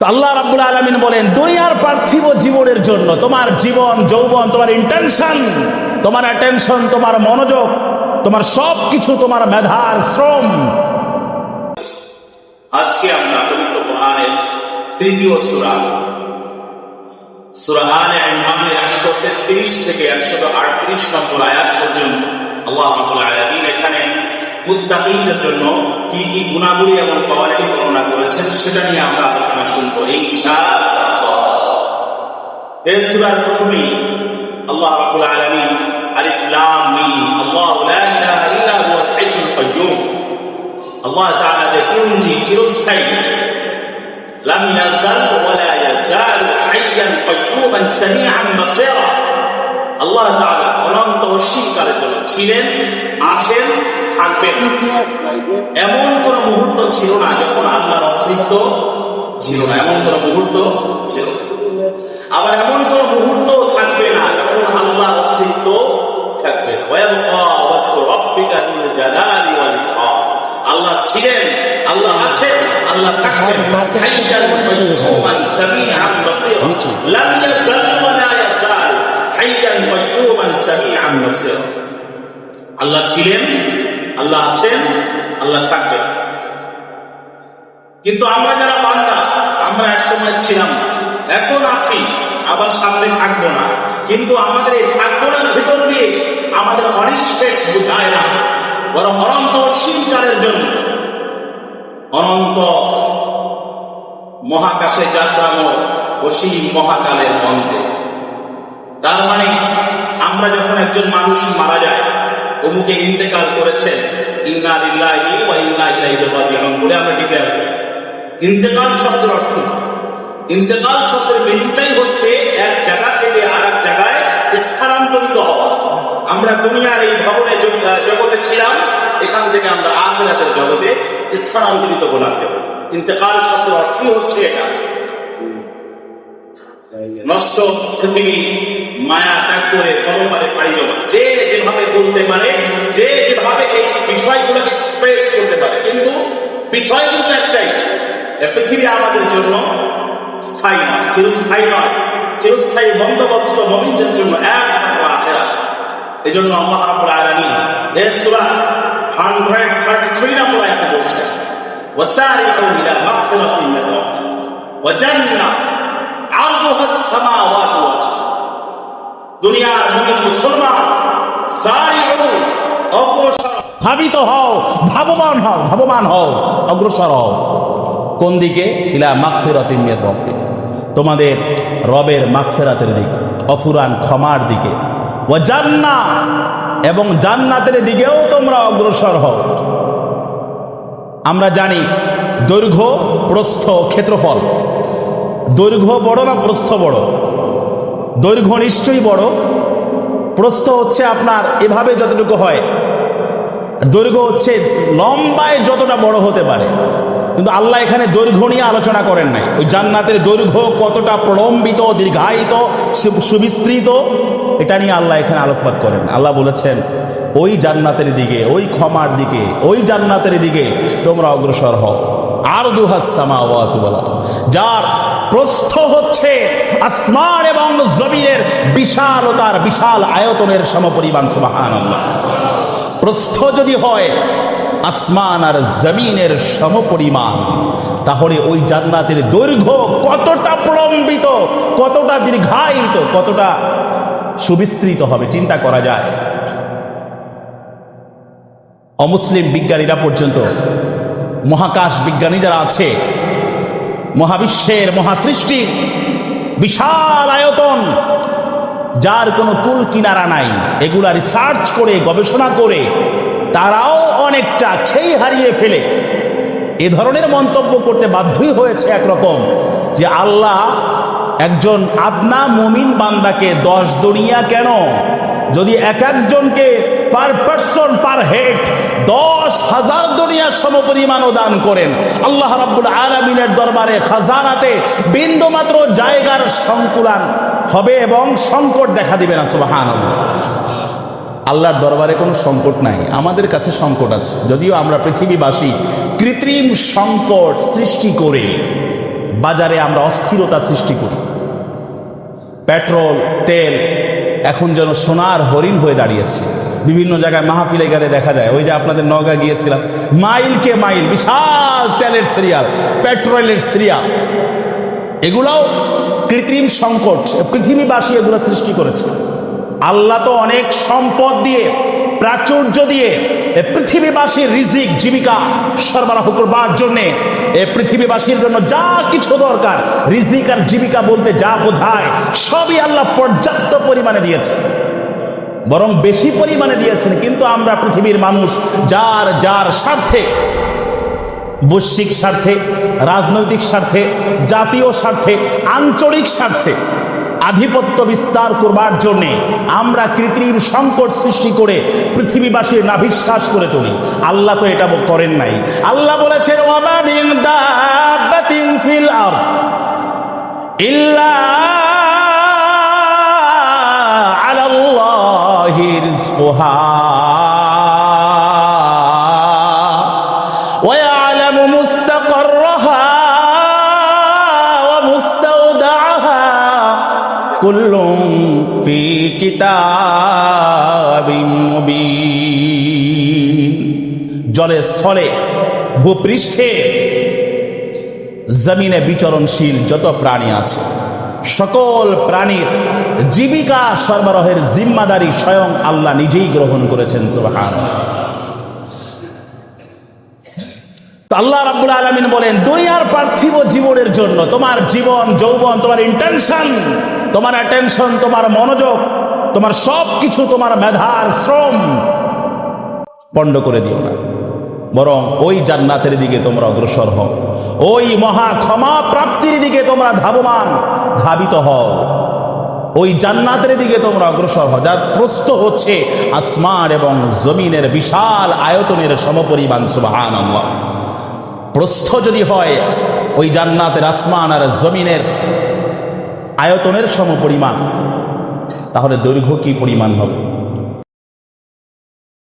তো আল্লাহ রাব্বুল আলামিন বলেন, দুনিয়ার পার্থিব জীবনের জন্য তোমার জীবন যৌবন, তোমার ইন্টেনশন, তোমার অ্যাটেনশন, তোমার মনোযোগ, তোমার সবকিছু, তোমার মেধার শ্রম। আজকে আমরা পবিত্র কোরআনের তৃতীয় সূরা আলে ইমরানের 133 থেকে 138 নম্বর আয়াত পর্যন্ত আল্লাহ রাব্বুল আলামিন এখানে মুত্তাকিনদের জন্য কি কি গুণাবলী এবং কোয়ালিটি বর্ণনা করেছেন সেটা নিয়ে আমরা আলোচনা শুনবো ইনশাআল্লাহ। এই সূরার প্রথমেই আল্লাহ রাব্বুল আলামিন আলিফ লাম মিম আল্লাহু লা ইলাহা ইল্লা হুয়াল হাইয়ুল কাইয়্যুম, আল্লাহ তাআলা যে চিরস্থায়ী, লাম ইয়াজাল ওয়া লা ইয়াজাল হাইয়ান কাইয়্যুমান সামিআন বাসীরা। আল্লাহ তাআলা অনন্ত অস্বীকারের জন্য ছিলেন, আছেন, থাকবেন। এমন কোন মুহূর্ত ছিল না যখন আল্লাহর অস্তিত্ব ছিল না, এমন কোন মুহূর্ত ছিল না। আবার এমন কোন মুহূর্ত থাকবে না যখন আল্লাহর অস্তিত্ব থাকবে। আল্লাহ ছিলেন, আল্লাহ আছেন, আল্লাহ থাকবেন। আল্লাহ ছিলেন, আল্লাহ আছেন, আল্লাহ থাকবেন। কিন্তু আমরা যারা বান্দা, আমরা একসময় ছিলাম না, এখন আছি, আবার সামনে থাকবো না। কিন্তু আমাদের এই থাকবো না ভিতর দিয়ে আমাদের অনিঃশেষ বুঝায় না, বরং অনন্ত অস্বীকারের জন্য অনন্ত মহাকাশে যাত্রাময় অসীম মহাকালের অন্তে। তার মানে আমরা যখন একজন মানুষ মারা যায়, অমুকে ইন্তেকাল করেছেন, ইন্না লিল্লাহি ওয়া ইন্না ইলাইহি রাজিউন বলে আমরা ডিক্লেয়ার করি। ইন্তেকাল শব্দের অর্থ, ইন্তেকাল শব্দের মিনিংটাই হচ্ছে এক জায়গা থেকে আর এক জায়গায় স্থানান্তরিত হওয়া। আমরা দুনিয়ার এই ভবনে জগতে ছিলাম, এখান থেকে আমরা আখিরাতের জগতে স্থানান্তরিত হলাম। ইন্তেকাল শব্দের অর্থই হচ্ছে এটা, নষ্ট পৃথিবী মায়া ত্যাগ করে পরপারে পাড়ি জমা। যে যেভাবে বলতে পারে, যে যেভাবে এই বিষয়গুলোকে এক্সপ্রেস করতে পারে, কিন্তু বিষয় কিন্তু একটাই, পৃথিবী আমাদের জন্য স্থায়ী নয়, চিরস্থায়ী নয়। চিরস্থায়ী বন্দোবস্ত মুমিনদের জন্য একমাত্র আখিরাত। এই জন্য আল্লাহ রাব্বুল আলামিন এই সূরা 133 নম্বর আয়াতে বলছেন, ওয়াসারিউ ইলা মাগফিরাতিন মির রাব্বিকুম ওয়া জান্নাহ আরদুহাস সামাওয়াতু ওয়াল আরদ। দুনিয়ার মুমিন মুসলমান, সারিউ, অগ্রসর, ধাবিত হও, ধাবমান হও, অগ্রসর হও। কোন দিকে? ইলা মাগফিরাতিন মির রাব্বিকুম, তোমাদের রবের মাগফিরাতের দিকে, অফুরান ক্ষমার দিকে। ওয়া জান্নাহ, এবং জান্নাতের দিকেও তোমরা অগ্রসর হও। আমরা জানি দৈর্ঘ্য, প্রস্থ, ক্ষেত্রফল। দৈর্ঘ্য বড় না প্রস্থ বড়? দৈর্ঘ্য নিশ্চয়ই বড়। প্রস্থ হচ্ছে আপনার এভাবে যতটুকু হয়, দৈর্ঘ্য হচ্ছে লম্বায় যতটা বড় হতে পারে। কিন্তু আল্লাহ এখানে দৈর্ঘ্য নিয়ে আলোচনা করেন নাই। ওই জান্নাতের দৈর্ঘ্য কতটা প্রলম্বিত, দীর্ঘায়িত, সুবিস্তৃত, এটা নিয়ে আল্লাহ এখানে আলোকপাত করেন। আল্লাহ বলেছেন ওই জান্নাতের দিকে, ওই ক্ষমার দিকে, ওই জান্নাতের দিকে তোমরা অগ্রসর হও। আরদুহাস সামাওয়াতু ওয়াল আরদ, যার প্রস্থ হচ্ছে আসমান এবং জমিনের বিশালতার, বিশাল আয়তনের সমপরিমাণ। সুবহানাল্লাহ। প্রস্থ যদি হয় আসমান আর জমিনের সমপরিমাণ, তাহলে ওই জান্নাতের দৈর্ঘ্য কতটা প্রলম্বিত, কতটা দীর্ঘায়িত, কতটা সুবিস্তৃত হবে চিন্তা করা যায়। অমুসলিম বিজ্ঞানীরা পর্যন্ত, মহাকাশ বিজ্ঞানী যারা আছে, মহাবিশ্বের, মহাসৃষ্টির বিশাল আয়তন, যার কোনো কুল কিনারা নাই, এগুলা রিসার্চ করে, গবেষণা করে তারাও অনেকটা খেই হারিয়ে ফেলে এ ধরনের মন্তব্য করতে বাধ্যই হয়েছে একরকম, যে আল্লাহ একজন আদনা মুমিন বান্দাকে 10 দুনিয়া কেন, যদি এক একজনকে পার পারসন, পার হেড 10,000 দুনিয়ার সমপরিমাণও দান করেন, আল্লাহ রাব্বুল আলামিনের দরবারে খাজানাতে বিন্দুমাত্র জায়গার সংকুলান হবে এবং সংকট দেখা দিবে না। সুবহানাল্লাহ। আল্লাহর দরবারে কোনো সংকট নাই, আমাদের কাছে সংকট আছে। যদিও আমরা পৃথিবীবাসী কৃত্রিম সংকট সৃষ্টি করে বাজারে আমরা অস্থিরতা সৃষ্টি করি। পেট্রোল তেল এখন যেন সোনার হরিণ হয়ে দাঁড়িয়েছে। বিভিন্ন জায়গায় মাহফিলে গেলে দেখা যায়, ওই যে আপনাদের নওগাঁ গিয়েছিলাম, মাইলকে মাইল বিশাল তেলের সিরিয়াল, পেট্রোলের সিরিয়াল। এগুলোও কৃত্রিম সংকট, পৃথিবীবাসী এগুলো সৃষ্টি করেছে। আল্লাহ তো অনেক সম্পদ দিয়ে, প্রাচুর্য দিয়ে পৃথিবীবাসীর রিজিক জীবিকা সরবরাহ করবার জন্যে, পৃথিবীবাসীর জন্য যা কিছু দরকার, রিজিক আর জীবিকা বলতে যা বোঝায় সবই আল্লাহ পর্যাপ্ত পরিমাণে দিয়েছে, বরং বেশি পরিমাণে দিয়েছেন। কিন্তু আমরা পৃথিবীর মানুষ যার যার স্বার্থে, বৈশ্বিক স্বার্থে, রাজনৈতিক স্বার্থে, জাতীয় স্বার্থে, আঞ্চলিক স্বার্থে আধিপত্য বিস্তার করবার জন্যে আমরা কৃত্রিম সংকট সৃষ্টি করে পৃথিবীবাসীর নাভিশ্বাস করে তুলি। আল্লাহ তো এটা করেন নাই। আল্লাহ বলেছেন, ওয়ামা মিন দাব্বাতিন ফিল আরদ ইল্লা আলাল্লাহি রিজকুহা ওয়া ইয়ালামু মুস্তাকাররাহা ওয়া মুস্তাওদাআহা কুল্লুম ফি কিতাবিম মুবিন। জলে স্থলে ভূপৃষ্ঠে জমিনে বিচরণশীল যত প্রাণী আছে, সকল প্রাণীর জীবিকা সরবরাহের জিম্মাদারি স্বয়ং আল্লাহ নিজেই গ্রহণ করেছেন। সুবহানাল্লাহ। তো আল্লাহ রাব্বুল আলামিন বলেন, দুনিয়ার পার্থিব জীবনের জন্য তোমার জীবন যৌবন, তোমার ইন্টেনশন, তোমার অ্যাটেনশন, তোমার মনোযোগ, তোমার সব কিছু, তোমার মেধার শ্রম পণ্ড করে দিও না, বরং ওই জান্নাতের দিকে তোমরা অগ্রসর হও, ওই মহা ক্ষমা প্রাপ্তির দিকে তোমরা ধাবিত হও, ওই জান্নাতের দিকে তোমরা অগ্রসর হও, যার প্রস্থ হচ্ছে আসমান এবং জমিনের বিশাল আয়তনের সমপরিমাণ। সুবহানাল্লাহ। প্রস্থ যদি হয় ওই জান্নাতের আসমান আর জমিনের আয়তনের সমপরিমাণ, তাহলে দৈর্ঘ্য কি পরিমাণ হবে?